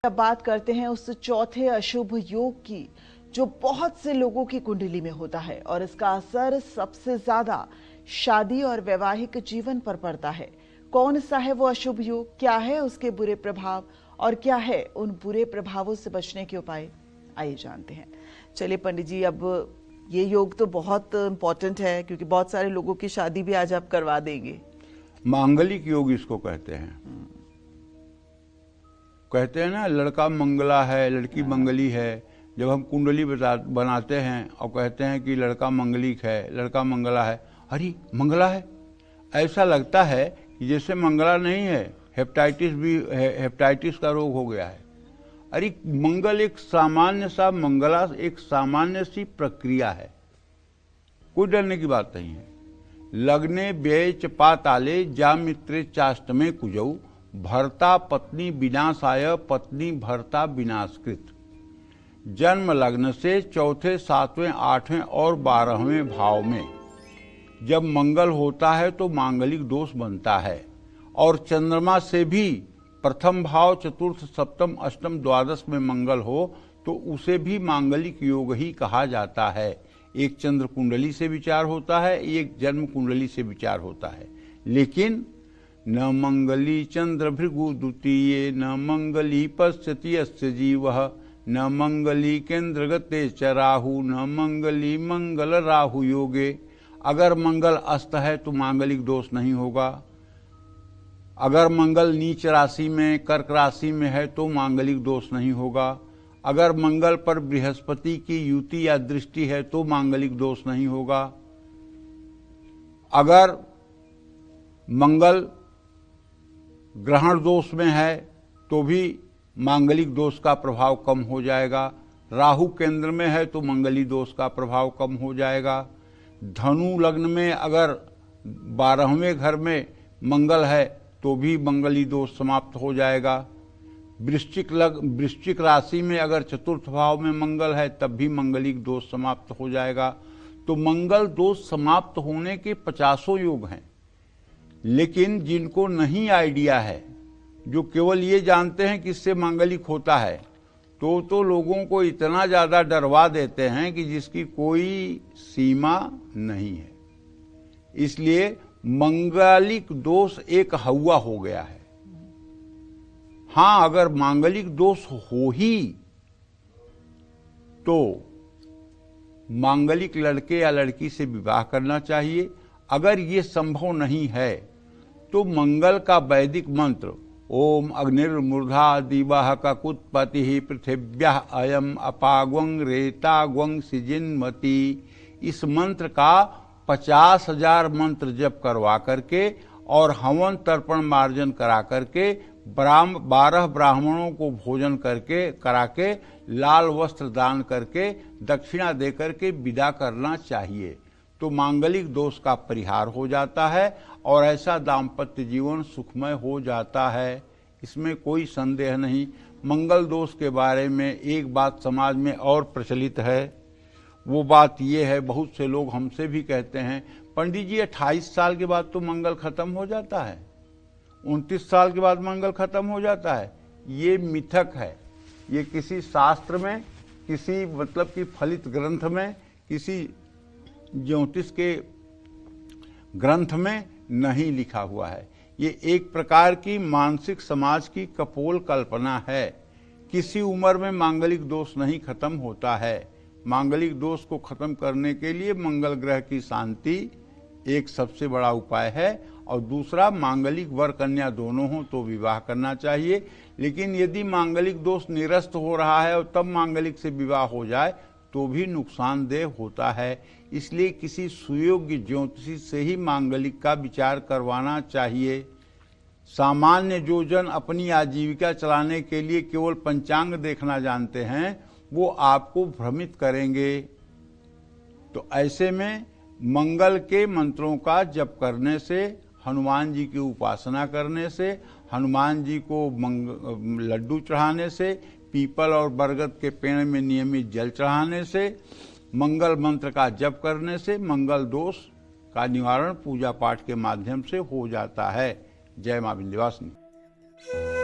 अब बात करते हैं उस चौथे अशुभ योग की जो बहुत से लोगों की कुंडली में होता है और इसका असर सबसे ज्यादा शादी और वैवाहिक जीवन पर पड़ता है। कौन सा है वो अशुभ योग, क्या है उसके बुरे प्रभाव और क्या है उन बुरे प्रभावों से बचने के उपाय, आइए जानते हैं। चलिए पंडित जी, अब ये योग तो बहुत इंपॉर्टेंट है क्योंकि बहुत सारे लोगों की शादी भी आज आप करवा देंगे। मांगलिक योग इसको कहते हैं। कहते हैं ना, लड़का मंगला है, लड़की मंगली है। जब हम कुंडली बनाते हैं और कहते हैं कि लड़का मंगलिक है, लड़का मंगला है, अरे मंगला है, ऐसा लगता है कि जैसे मंगला नहीं है, हेपेटाइटिस का रोग हो गया है। अरे मंगल एक सामान्य सा, मंगला एक सामान्य सी प्रक्रिया है, कोई डरने की बात नहीं है। लग्ने व्यय च पाताले जा मित्रे चाष्टमे कुजौ भर्ता पत्नी विनाशाय पत्नी भर्ता विनाशकृत। जन्म लग्न से चौथे, सातवें, आठवें और 12वें भाव में जब मंगल होता है तो मांगलिक दोष बनता है। और चंद्रमा से भी प्रथम भाव, चतुर्थ, सप्तम, अष्टम, द्वादश में मंगल हो तो उसे भी मांगलिक योग ही कहा जाता है। एक चंद्र कुंडली से विचार होता है, एक जन्म कुंडली से विचार होता है। लेकिन न मंगली चंद्र भृगु द्वितीये न मंगली पश्यति अस्य जीवः न मंगली केंद्र गते च राहु न मंगली मंगल राहु योगे। अगर मंगल अस्त है तो मांगलिक दोष नहीं होगा। अगर मंगल नीच राशि में, कर्क राशि में है तो मांगलिक दोष नहीं होगा। अगर मंगल पर बृहस्पति की युति या दृष्टि है तो मांगलिक दोष नहीं होगा। अगर मंगल ग्रहण दोष में है तो भी मांगलिक दोष का प्रभाव कम हो जाएगा। राहु केंद्र में है तो मंगली दोष का प्रभाव कम हो जाएगा। धनु लग्न में अगर 12वें घर में मंगल है तो भी मंगली दोष समाप्त हो जाएगा। वृश्चिक राशि में अगर चतुर्थ भाव में मंगल है तब भी मंगलिक दोष समाप्त हो जाएगा। तो मंगल दोष समाप्त होने के 50 योग हैं। लेकिन जिनको नहीं आइडिया है, जो केवल ये जानते हैं कि इससे मांगलिक होता है, तो लोगों को इतना ज्यादा डरवा देते हैं कि जिसकी कोई सीमा नहीं है। इसलिए मांगलिक दोष एक हवा हो गया है। हाँ, अगर मांगलिक दोष हो ही तो मांगलिक लड़के या लड़की से विवाह करना चाहिए। अगर ये संभव नहीं है तो मंगल का वैदिक मंत्र ओम अग्निर्मूर्धा दिवः ककुत्पतिः पृथिव्यः अयम अपाग्वं रेताग्वं सिजिन्मति, इस मंत्र का 50,000 मंत्र जप करवा करके और हवन तर्पण मार्जन करा करके 12 ब्राह्मणों को भोजन करके करा के लाल वस्त्र दान करके दक्षिणा दे करके विदा करना चाहिए। तो मांगलिक दोष का परिहार हो जाता है और ऐसा दाम्पत्य जीवन सुखमय हो जाता है, इसमें कोई संदेह नहीं। मंगल दोष के बारे में एक बात समाज में और प्रचलित है, वो बात ये है, बहुत से लोग हमसे भी कहते हैं पंडित जी 28 साल के बाद तो मंगल खत्म हो जाता है, 29 साल के बाद मंगल खत्म हो जाता है। ये मिथक है। ये किसी शास्त्र में, किसी मतलब कि फलित ग्रंथ में, किसी ज्योतिष के ग्रंथ में नहीं लिखा हुआ है। ये एक प्रकार की मानसिक समाज की कपोल कल्पना है। किसी उम्र में मांगलिक दोष नहीं खत्म होता है। मांगलिक दोष को खत्म करने के लिए मंगल ग्रह की शांति एक सबसे बड़ा उपाय है और दूसरा मांगलिक वर कन्या दोनों हो तो विवाह करना चाहिए। लेकिन यदि मांगलिक दोष निरस्त हो रहा है और तब मांगलिक से विवाह हो जाए तो भी नुकसानदेह होता है। इसलिए किसी सुयोग्य ज्योतिषी से ही मांगलिक का विचार करवाना चाहिए। सामान्य जो जन अपनी आजीविका चलाने के लिए केवल पंचांग देखना जानते हैं वो आपको भ्रमित करेंगे। तो ऐसे में मंगल के मंत्रों का जप करने से, हनुमान जी की उपासना करने से, हनुमान जी को लड्डू चढ़ाने से, पीपल और बरगद के पेड़ में नियमित जल चढ़ाने से, मंगल मंत्र का जप करने से मंगल दोष का निवारण पूजा पाठ के माध्यम से हो जाता है। जय मां विंध्यवासिनी।